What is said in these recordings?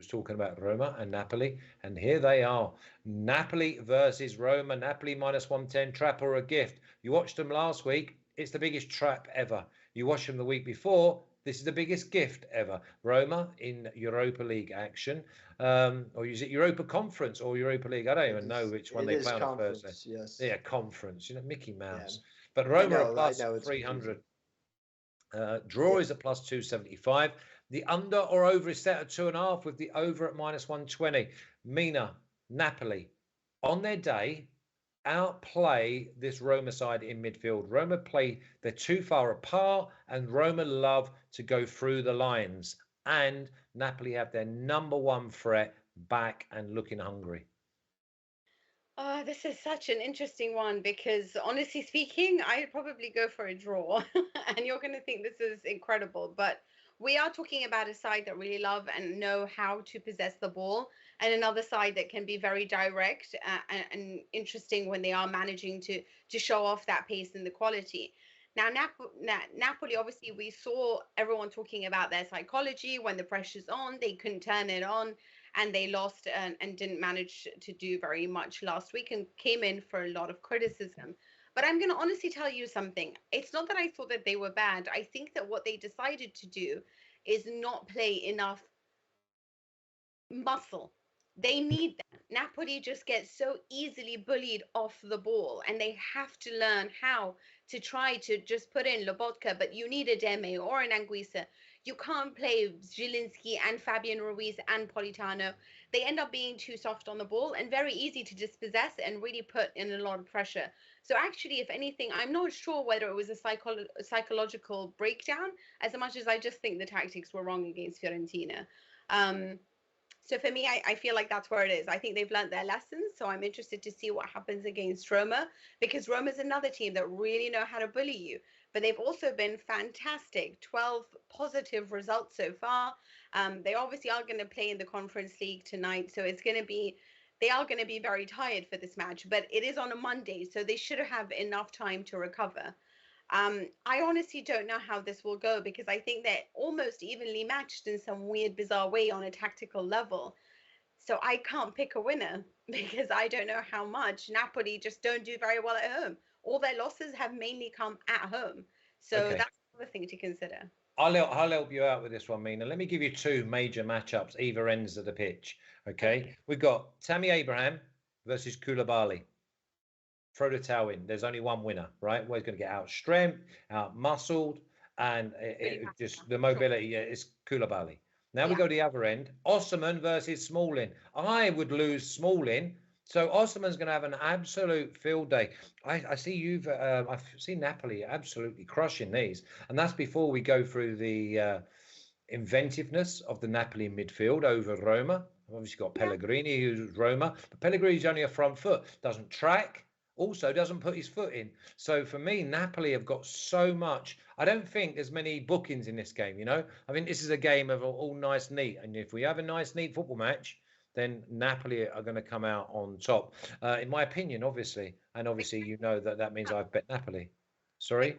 was talking about Roma and Napoli, and here they are. Napoli versus Roma. Napoli -110, trap or a gift. You watched them last week. It's the biggest trap ever. You watched them the week before. This is the biggest gift ever. Roma in Europa League action, or is it Europa Conference or Europa League? I don't even know which one they play on a Thursday. Yes. Yeah, conference. Mickey Yeah. Mouse. But Roma are I plus know it's 300. confusing. Draw is at plus 275. The under or over is set at 2.5 with the over at -120. Mina, Napoli, on their day, outplay this Roma side in midfield. Roma play, they're too far apart, and Roma love to go through the lines. And Napoli have their number one threat back and looking hungry. Oh, this is such an interesting one because honestly speaking, I'd probably go for a draw. And you're going to think this is incredible, but we are talking about a side that really love and know how to possess the ball, and another side that can be very direct and interesting when they are managing to show off that pace and the quality. Now, Napoli, obviously, we saw everyone talking about their psychology. When the pressure's on, they couldn't turn it on, and they lost and didn't manage to do very much last week and came in for a lot of criticism. But I'm going to honestly tell you something. It's not that I thought that they were bad. I think that what they decided to do is not play enough muscle. They need that. Napoli just gets so easily bullied off the ball, and they have to learn how to try to just put in Lobotka, but you need a Deme or an Anguissa. You can't play Zielinski and Fabian Ruiz and Politano. They end up being too soft on the ball and very easy to dispossess and really put in a lot of pressure. So actually, if anything, I'm not sure whether it was a psychological breakdown as much as I just think the tactics were wrong against Fiorentina. So for me, I feel like that's where it is. I think they've learned their lessons. So I'm interested to see what happens against Roma, because Roma's another team that really know how to bully you. But they've also been fantastic. 12 positive results so far. They obviously are going to play in the Conference League tonight. So they are going to be very tired for this match. But it is on a Monday, so they should have enough time to recover. I honestly don't know how this will go, because I think they're almost evenly matched in some weird, bizarre way on a tactical level. So I can't pick a winner because I don't know how much. Napoli just don't do very well at home. All their losses have mainly come at home. So Okay. that's another thing to consider. I'll help you out with this one, Mina. Let me give you two major matchups, either ends of the pitch. Okay. We've got Tammy Abraham versus Koulibaly. Throw the towel in. There's only one winner, right? We're going to get out strength, out muscled, and just the mobility. Yeah, it's Koulibaly. Now we go to the other end. Osman versus Smalling. I would lose Smalling. So Osman's going to have an absolute field day. I see I've seen Napoli absolutely crushing these, and that's before we go through the inventiveness of the Napoli midfield over Roma. I've obviously got Pellegrini, who's Roma, but Pellegrini's only a front foot, doesn't track, also doesn't put his foot in. So for me, Napoli have got so much. I don't think there's many bookings in this game, I think this is a game of all nice, neat. And if we have a nice, neat football match, then Napoli are going to come out on top. In my opinion, obviously. And obviously, that means I've bet Napoli. Sorry?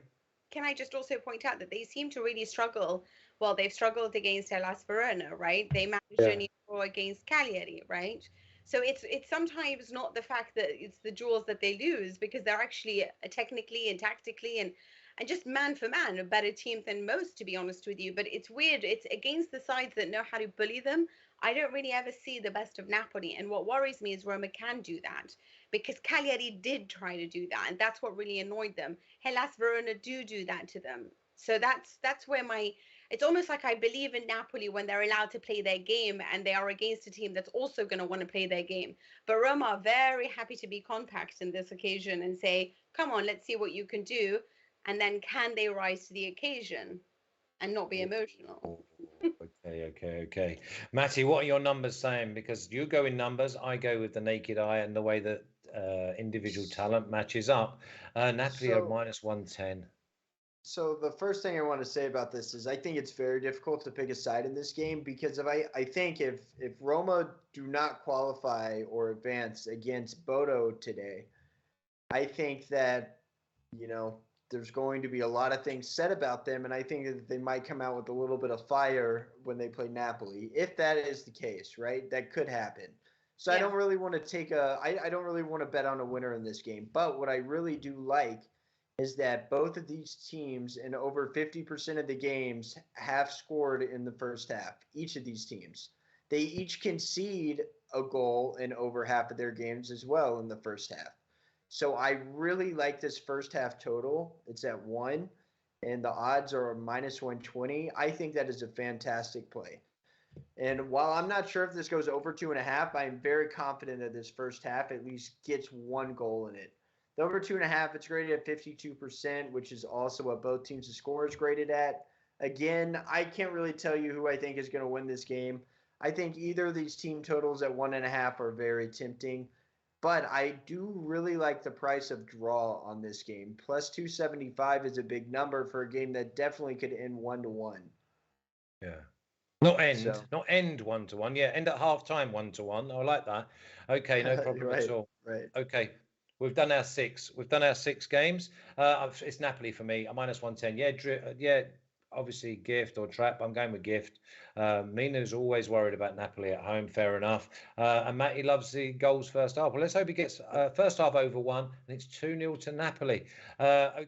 Can I just also point out that they seem to really struggle? Well, they've struggled against Hellas Verona, right? They managed only to draw against Cagliari, right? So it's sometimes not the fact that it's the draws that they lose, because they're actually technically and tactically and just man for man a better team than most, to be honest with you. But it's weird. It's against the sides that know how to bully them. I don't really ever see the best of Napoli. And what worries me is Roma can do that, because Cagliari did try to do that, and that's what really annoyed them. Hellas Verona do that to them. So that's where it's almost like I believe in Napoli when they're allowed to play their game and they are against a team that's also going to want to play their game. But Roma are very happy to be compact in this occasion and say, come on, let's see what you can do. And then can they rise to the occasion and not be emotional? Okay. Matty, what are your numbers saying? Because you go in numbers, I go with the naked eye and the way that individual talent matches up. Napoli are -110. So the first thing I want to say about this is I think it's very difficult to pick a side in this game, because I think if Roma do not qualify or advance against Bodo today, I think that there's going to be a lot of things said about them, and I think that they might come out with a little bit of fire when they play Napoli. If that is the case, right? That could happen. So I Yeah. don't really want to I don't really want to bet on a winner in this game. But what I really do like is that both of these teams in over 50% of the games have scored in the first half. Each of these teams. They each concede a goal in over half of their games as well in the first half. So I really like this first half total. It's at 1, and the odds are minus 120. I think that is a fantastic play. And while I'm not sure if this goes over 2.5, I'm very confident that this first half at least gets 1 goal in it. The over 2.5, it's graded at 52%, which is also what both teams' score is graded at. Again, I can't really tell you who I think is going to win this game. I think either of these team totals at 1.5 are very tempting. But I do really like the price of draw on this game. Plus 275 is a big number for a game that definitely could end 1-1. Yeah. Not end 1-1. Yeah, end at half time 1-1. I like that. Okay, no problem Right, at all. right. Okay. We've done our 6. We've done our 6 games. It's Napoli for me. A minus 110. Yeah, obviously gift or trap. I'm going with gift. Mina's always worried about Napoli at home. Fair enough. And Matty loves the goals first half. Well, let's hope he gets first half over 1, and it's 2-0 to Napoli. Okay.